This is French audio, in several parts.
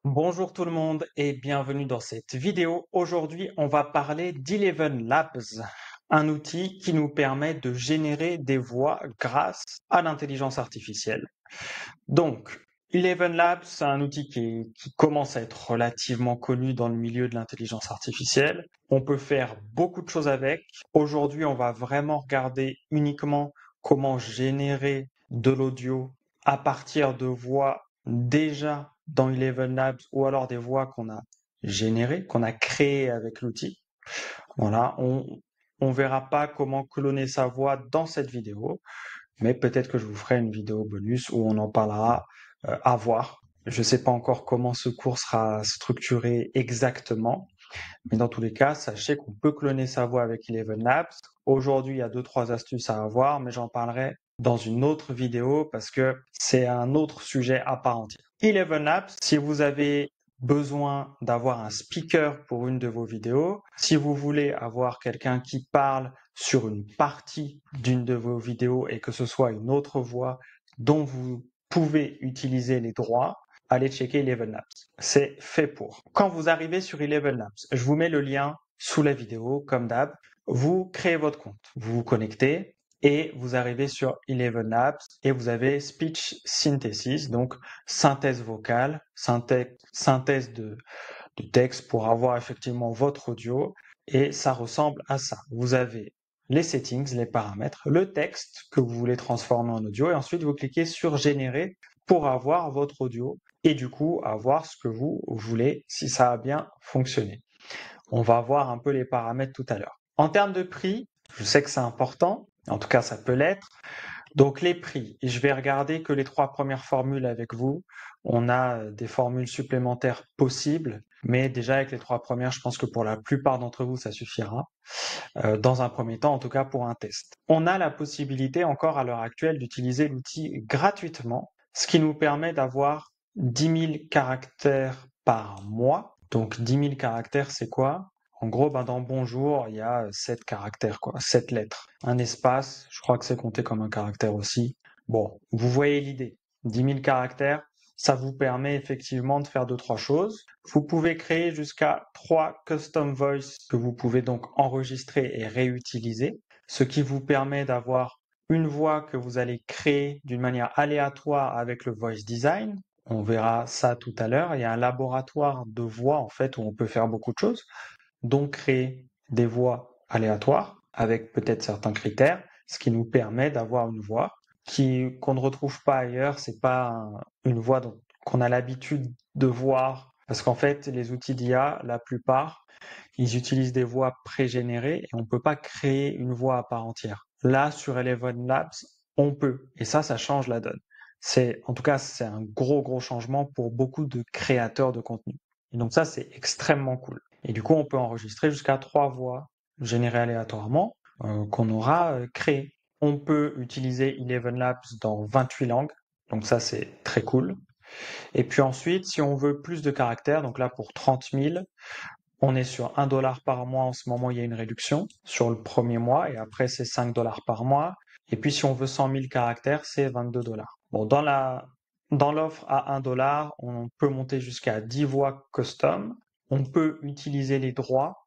Bonjour tout le monde et bienvenue dans cette vidéo. Aujourd'hui, on va parler d'Eleven Labs, un outil qui nous permet de générer des voix grâce à l'intelligence artificielle. Donc, Eleven Labs, c'est un outil qui commence à être relativement connu dans le milieu de l'intelligence artificielle. On peut faire beaucoup de choses avec. Aujourd'hui, on va vraiment regarder uniquement comment générer de l'audio à partir de voix déjà dans Eleven Labs ou alors des voix qu'on a générées, qu'on a créées avec l'outil. Voilà, on verra pas comment cloner sa voix dans cette vidéo, mais peut-être que je vous ferai une vidéo bonus où on en parlera à voir. Je ne sais pas encore comment ce cours sera structuré exactement, mais dans tous les cas, sachez qu'on peut cloner sa voix avec Eleven Labs. Aujourd'hui, il y a 2-3 astuces à avoir, mais j'en parlerai dans une autre vidéo parce que c'est un autre sujet à part entière. Eleven Labs, si vous avez besoin d'avoir un speaker pour une de vos vidéos, si vous voulez avoir quelqu'un qui parle sur une partie d'une de vos vidéos et que ce soit une autre voix dont vous pouvez utiliser les droits, allez checker Eleven Labs. C'est fait pour. Quand vous arrivez sur Eleven Labs, je vous mets le lien sous la vidéo, comme d'hab. Vous créez votre compte, vous vous connectez et vous arrivez sur Eleven Labs et vous avez Speech Synthesis, donc synthèse vocale, synthèse de texte pour avoir effectivement votre audio et ça ressemble à ça. Vous avez les settings, les paramètres, le texte que vous voulez transformer en audio et ensuite vous cliquez sur générer pour avoir votre audio et du coup avoir ce que vous voulez si ça a bien fonctionné. On va voir un peu les paramètres tout à l'heure. En termes de prix, je sais que c'est important, en tout cas ça peut l'être. Donc les prix, je vais regarder que les 3 premières formules avec vous. On a des formules supplémentaires possibles, mais déjà avec les 3 premières, je pense que pour la plupart d'entre vous, ça suffira. Dans un premier temps, en tout cas pour un test. On a la possibilité encore à l'heure actuelle d'utiliser l'outil gratuitement, ce qui nous permet d'avoir 10 000 caractères par mois. Donc 10 000 caractères, c'est quoi? En gros, dans bonjour, il y a 7 caractères, 7 lettres. Un espace, je crois que c'est compté comme un caractère aussi. Bon, vous voyez l'idée. 10 000 caractères, ça vous permet effectivement de faire 2-3 choses. Vous pouvez créer jusqu'à 3 custom voice que vous pouvez donc enregistrer et réutiliser, ce qui vous permet d'avoir une voix que vous allez créer d'une manière aléatoire avec le voice design. On verra ça tout à l'heure. Il y a un laboratoire de voix en fait où on peut faire beaucoup de choses, donc créer des voix aléatoires avec peut-être certains critères, ce qui nous permet d'avoir une voix qu'on ne retrouve pas ailleurs. C'est pas une voix qu'on a l'habitude de voir parce qu'en fait, les outils d'IA, la plupart, ils utilisent des voix pré-générées et on ne peut pas créer une voix à part entière. Là, sur Eleven Labs, on peut. Et ça change la donne. En tout cas, c'est un gros changement pour beaucoup de créateurs de contenu. Et donc ça, c'est extrêmement cool. Et du coup, on peut enregistrer jusqu'à 3 voix générées aléatoirement qu'on aura créées. On peut utiliser Eleven Labs dans 28 langues. Donc ça, c'est très cool. Et puis ensuite, si on veut plus de caractères, donc là pour 30 000, on est sur $1 par mois. En ce moment, il y a une réduction sur le premier mois et après, c'est $5 par mois. Et puis, si on veut 100 000 caractères, c'est $22. Bon, dans l'offre à $1, on peut monter jusqu'à 10 voix custom. On peut utiliser les droits,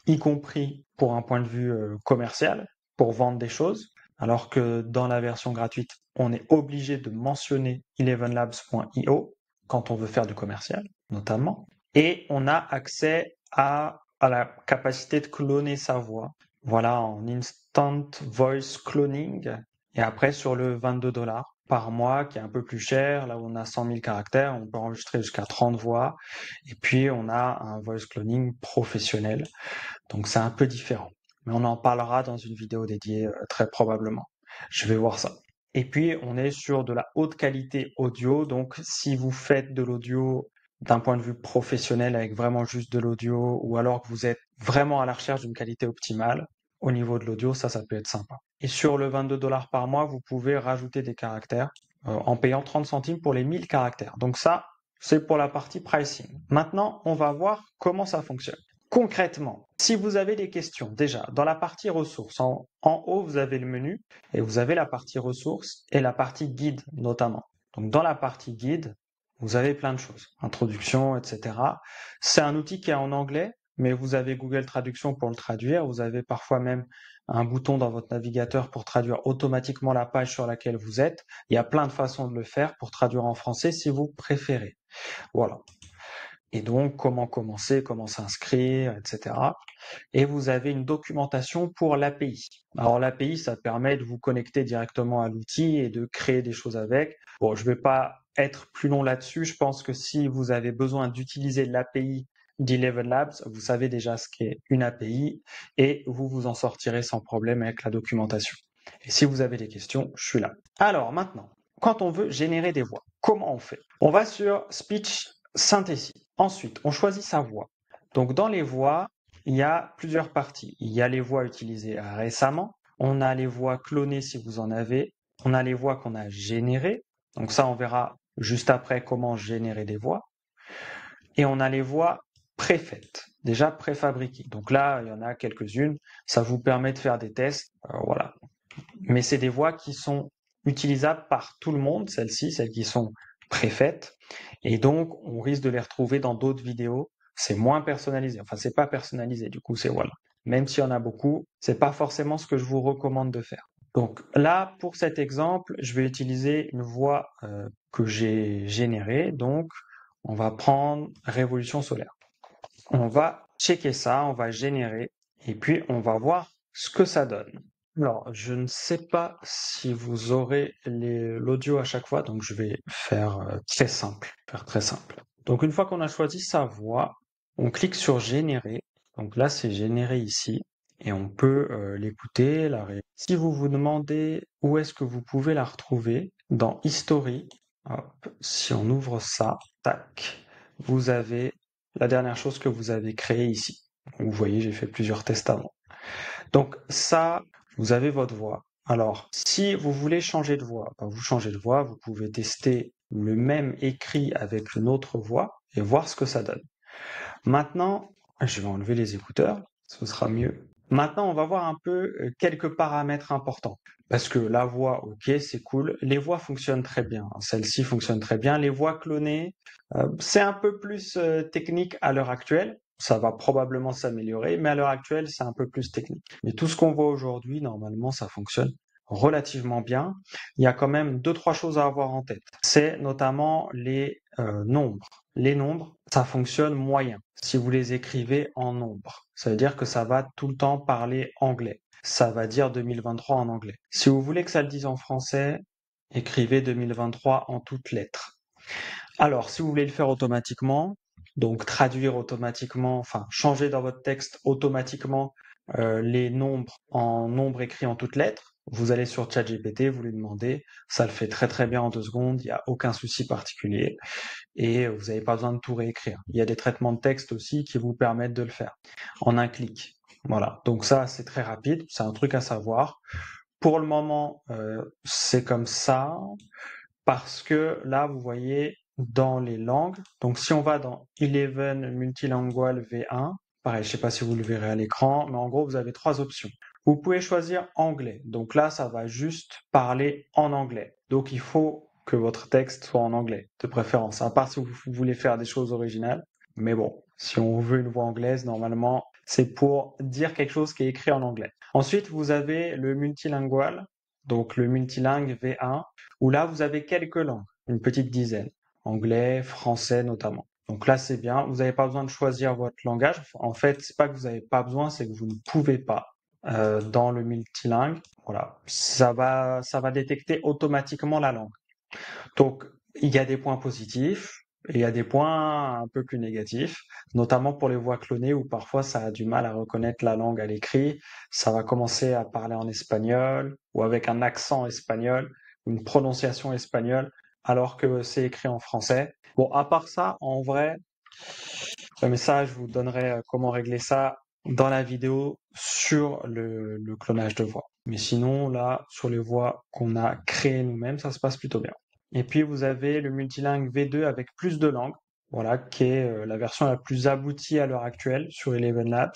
y compris pour un point de vue commercial, pour vendre des choses. Alors que dans la version gratuite, on est obligé de mentionner elevenlabs.io quand on veut faire du commercial, notamment. Et on a accès à la capacité de cloner sa voix. Voilà, en Instant Voice Cloning. Et après, sur le $22 par mois, qui est un peu plus cher, là où on a 100 000 caractères, on peut enregistrer jusqu'à 30 voix. Et puis, on a un voice cloning professionnel. Donc, c'est un peu différent. Mais on en parlera dans une vidéo dédiée très probablement. Je vais voir ça. Et puis, on est sur de la haute qualité audio. Donc, si vous faites de l'audio d'un point de vue professionnel avec vraiment juste de l'audio ou alors que vous êtes vraiment à la recherche d'une qualité optimale au niveau de l'audio, ça peut être sympa. Et sur le $22 par mois, vous pouvez rajouter des caractères en payant 30 centimes pour les 1000 caractères. Donc ça, c'est pour la partie pricing. Maintenant, on va voir comment ça fonctionne. Concrètement, si vous avez des questions, déjà, dans la partie ressources, en haut, vous avez le menu et vous avez la partie ressources et la partie guide notamment. Donc dans la partie guide, vous avez plein de choses, introduction, etc. C'est un outil qui est en anglais, mais vous avez Google Traduction pour le traduire. Vous avez parfois même un bouton dans votre navigateur pour traduire automatiquement la page sur laquelle vous êtes. Il y a plein de façons de le faire pour traduire en français si vous préférez. Voilà. Et donc, comment commencer, comment s'inscrire, etc. Et vous avez une documentation pour l'API. Alors l'API, ça permet de vous connecter directement à l'outil et de créer des choses avec. Bon, je ne vais pas être plus long là-dessus. Je pense que si vous avez besoin d'utiliser l'API d'Eleven Labs, vous savez déjà ce qu'est une API et vous vous en sortirez sans problème avec la documentation. Et si vous avez des questions, je suis là. Alors maintenant, quand on veut générer des voix, comment on fait? On va sur Speech Synthesis. Ensuite, on choisit sa voix. Donc dans les voix, il y a plusieurs parties. Il y a les voix utilisées récemment, on a les voix clonées si vous en avez, on a les voix qu'on a générées, donc ça on verra juste après comment générer des voix, et on a les voix préfaites, déjà préfabriquées. Donc là, il y en a quelques-unes, ça vous permet de faire des tests, voilà. Mais c'est des voix qui sont utilisables par tout le monde, celles-ci, celles qui sont préfaites, et donc on risque de les retrouver dans d'autres vidéos. C'est moins personnalisé, enfin c'est pas personnalisé, du coup c'est voilà. Même s'il y en a beaucoup, c'est pas forcément ce que je vous recommande de faire. Donc là, pour cet exemple, je vais utiliser une voix que j'ai générée, donc on va prendre Révolution solaire. On va checker ça, on va générer, et puis on va voir ce que ça donne. Alors, je ne sais pas si vous aurez l'audio à chaque fois, donc je vais faire très simple, Donc une fois qu'on a choisi sa voix, on clique sur générer. Donc là, c'est généré ici, et on peut l'écouter. Si vous vous demandez où est-ce que vous pouvez la retrouver, dans History, hop, si on ouvre ça, tac, vous avez la dernière chose que vous avez créée ici. Vous voyez, j'ai fait plusieurs tests avant. Donc ça, vous avez votre voix. Alors, si vous voulez changer de voix, vous changez de voix, vous pouvez tester le même écrit avec une autre voix et voir ce que ça donne. Maintenant, je vais enlever les écouteurs, ce sera mieux. Maintenant, on va voir un peu quelques paramètres importants. Parce que la voix, ok, c'est cool. Les voix fonctionnent très bien. Celle-ci fonctionne très bien. Les voix clonées, c'est un peu plus technique à l'heure actuelle. Ça va probablement s'améliorer, mais à l'heure actuelle, c'est un peu plus technique. Mais tout ce qu'on voit aujourd'hui, normalement, ça fonctionne relativement bien. Il y a quand même 2-3 choses à avoir en tête. C'est notamment les nombres. Les nombres, ça fonctionne moyen si vous les écrivez en nombres. Ça veut dire que ça va tout le temps parler anglais. Ça va dire 2023 en anglais. Si vous voulez que ça le dise en français, écrivez 2023 en toutes lettres. Alors, si vous voulez le faire automatiquement, donc traduire automatiquement, enfin changer dans votre texte automatiquement les nombres en nombres écrits en toutes lettres, vous allez sur ChatGPT, vous lui demandez, ça le fait très très bien en 2 secondes, il n'y a aucun souci particulier et vous n'avez pas besoin de tout réécrire. Il y a des traitements de texte aussi qui vous permettent de le faire en un clic. Voilà, donc ça c'est très rapide, c'est un truc à savoir. Pour le moment, c'est comme ça parce que là, vous voyez dans les langues, donc si on va dans Eleven Multilingual V1, pareil, je ne sais pas si vous le verrez à l'écran, mais en gros, vous avez 3 options. Vous pouvez choisir anglais. Donc là, ça va juste parler en anglais. Donc il faut que votre texte soit en anglais, de préférence, à part si vous voulez faire des choses originales. Mais bon, si on veut une voix anglaise, normalement, c'est pour dire quelque chose qui est écrit en anglais. Ensuite, vous avez le multilingual, donc le multilingue V1, où là, vous avez quelques langues, une petite dizaine. Anglais, français notamment. Donc là, c'est bien. Vous n'avez pas besoin de choisir votre langage. En fait, c'est pas que vous n'avez pas besoin, c'est que vous ne pouvez pas. Dans le multilingue, voilà, ça va détecter automatiquement la langue. Donc, il y a des points positifs et il y a des points un peu plus négatifs, notamment pour les voix clonées où parfois ça a du mal à reconnaître la langue à l'écrit. Ça va commencer à parler en espagnol ou avec un accent espagnol, une prononciation espagnole, alors que c'est écrit en français. Bon, à part ça, en vrai, mais ça, je vous donnerai comment régler ça dans la vidéo sur le clonage de voix. Mais sinon, là, sur les voix qu'on a créées nous-mêmes, ça se passe plutôt bien. Et puis, vous avez le multilingue V2 avec plus de langues, voilà, qui est la version la plus aboutie à l'heure actuelle sur Eleven Labs.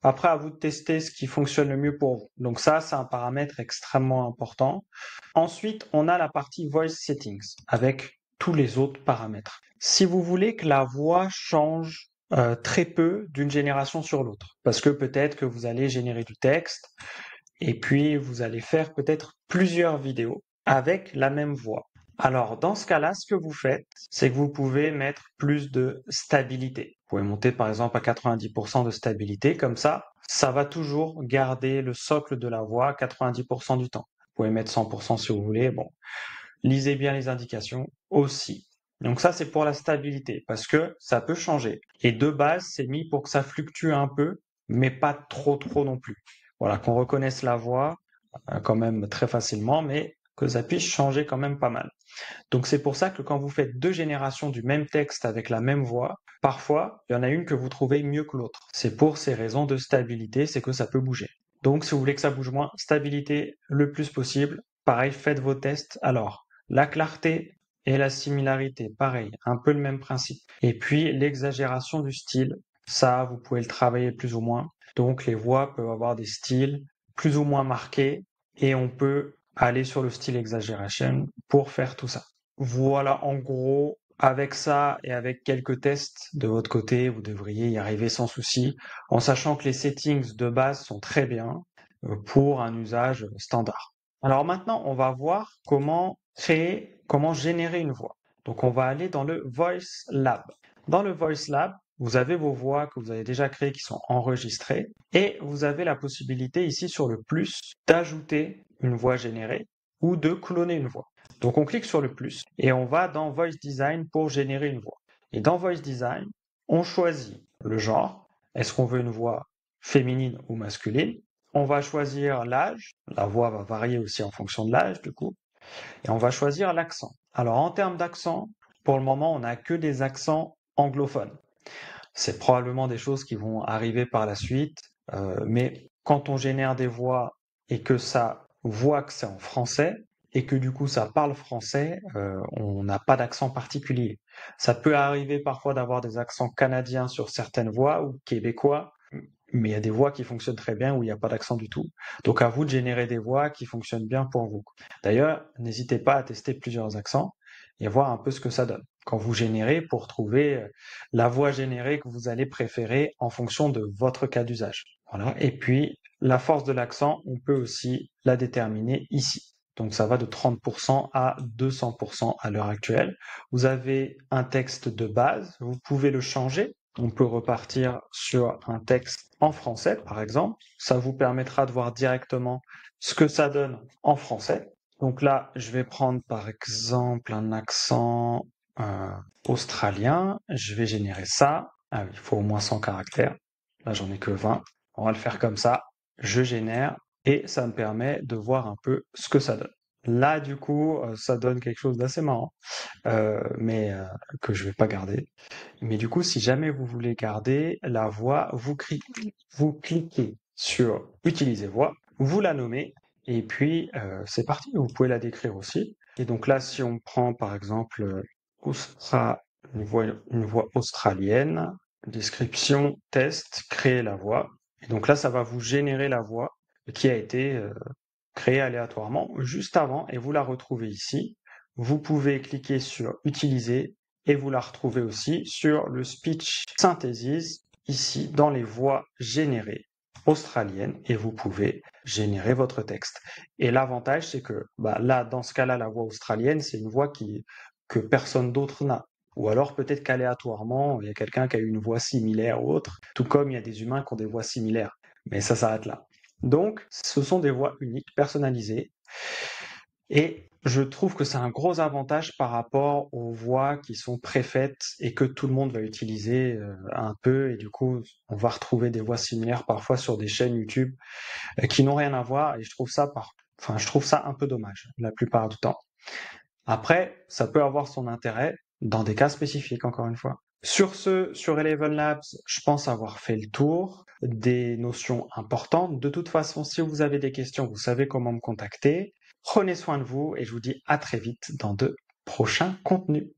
Après, à vous de tester ce qui fonctionne le mieux pour vous. Donc ça, c'est un paramètre extrêmement important. Ensuite, on a la partie Voice Settings avec tous les autres paramètres. Si vous voulez que la voix change très peu d'une génération sur l'autre, parce que peut-être que vous allez générer du texte, et puis vous allez faire peut-être plusieurs vidéos avec la même voix. Alors, dans ce cas-là, ce que vous faites, c'est que vous pouvez mettre plus de stabilité. Vous pouvez monter par exemple à 90% de stabilité, comme ça va toujours garder le socle de la voix 90% du temps. Vous pouvez mettre 100% si vous voulez. Bon, lisez bien les indications aussi. Donc ça, c'est pour la stabilité, parce que ça peut changer. Et de base, c'est mis pour que ça fluctue un peu, mais pas trop non plus. Voilà, qu'on reconnaisse la voix quand même très facilement, mais que ça puisse changer quand même pas mal. Donc c'est pour ça que quand vous faites deux générations du même texte avec la même voix, parfois, il y en a une que vous trouvez mieux que l'autre. C'est pour ces raisons de stabilité, c'est que ça peut bouger. Donc si vous voulez que ça bouge moins, stabilité le plus possible. Pareil, faites vos tests. Alors, la clarté et la similarité, pareil, un peu le même principe. Et puis l'exagération du style, ça, vous pouvez le travailler plus ou moins. Donc les voix peuvent avoir des styles plus ou moins marqués et on peut aller sur le style exaggeration pour faire tout ça. Voilà, en gros, avec ça et avec quelques tests de votre côté, vous devriez y arriver sans souci, en sachant que les settings de base sont très bien pour un usage standard. Alors maintenant, on va voir comment générer une voix. Donc on va aller dans le Voice Lab. Dans le Voice Lab, vous avez vos voix que vous avez déjà créées qui sont enregistrées et vous avez la possibilité ici sur le plus d'ajouter une voix générée ou de cloner une voix. Donc on clique sur le plus et on va dans Voice Design pour générer une voix. Et dans Voice Design, on choisit le genre. Est-ce qu'on veut une voix féminine ou masculine? On va choisir l'âge. La voix va varier aussi en fonction de l'âge du coup. Et on va choisir l'accent. Alors en termes d'accent, pour le moment, on n'a que des accents anglophones. C'est probablement des choses qui vont arriver par la suite, mais quand on génère des voix et que ça voit que c'est en français et que du coup ça parle français, on n'a pas d'accent particulier. Ça peut arriver parfois d'avoir des accents canadiens sur certaines voix ou québécois, mais il y a des voix qui fonctionnent très bien où il n'y a pas d'accent du tout. Donc à vous de générer des voix qui fonctionnent bien pour vous. D'ailleurs, n'hésitez pas à tester plusieurs accents et voir un peu ce que ça donne quand vous générez pour trouver la voix générée que vous allez préférer en fonction de votre cas d'usage. Voilà. Et puis, la force de l'accent, on peut aussi la déterminer ici. Donc ça va de 30% à 200% à l'heure actuelle. Vous avez un texte de base, vous pouvez le changer. On peut repartir sur un texte en français, par exemple. Ça vous permettra de voir directement ce que ça donne en français. Donc là, je vais prendre par exemple un accent australien. Je vais générer ça. Ah oui, il faut au moins 100 caractères. Là, j'en ai que 20. On va le faire comme ça. Je génère et ça me permet de voir un peu ce que ça donne. Là, du coup, ça donne quelque chose d'assez marrant, mais que je vais pas garder. Mais du coup, si jamais vous voulez garder la voix, vous cliquez sur Utiliser voix, vous la nommez, et puis c'est parti. Vous pouvez la décrire aussi. Et donc là, si on prend par exemple une voix australienne, description, test, créer la voix. Et donc là, ça va vous générer la voix qui a été créée aléatoirement juste avant, et vous la retrouvez ici. Vous pouvez cliquer sur Utiliser et vous la retrouvez aussi sur le Speech Synthesis, ici dans les voix générées australiennes, et vous pouvez générer votre texte. Et l'avantage, c'est que là, dans ce cas-là, la voix australienne, c'est une voix que personne d'autre n'a. Ou alors peut-être qu'aléatoirement, il y a quelqu'un qui a eu une voix similaire ou autre, tout comme il y a des humains qui ont des voix similaires. Mais ça s'arrête là. Donc, ce sont des voix uniques, personnalisées, et je trouve que c'est un gros avantage par rapport aux voix qui sont préfaites et que tout le monde va utiliser un peu, et du coup, on va retrouver des voix similaires parfois sur des chaînes YouTube qui n'ont rien à voir, et je trouve ça un peu dommage la plupart du temps. Après, ça peut avoir son intérêt dans des cas spécifiques, encore une fois. Sur Eleven Labs, je pense avoir fait le tour des notions importantes. De toute façon, si vous avez des questions, vous savez comment me contacter. Prenez soin de vous et je vous dis à très vite dans de prochains contenus.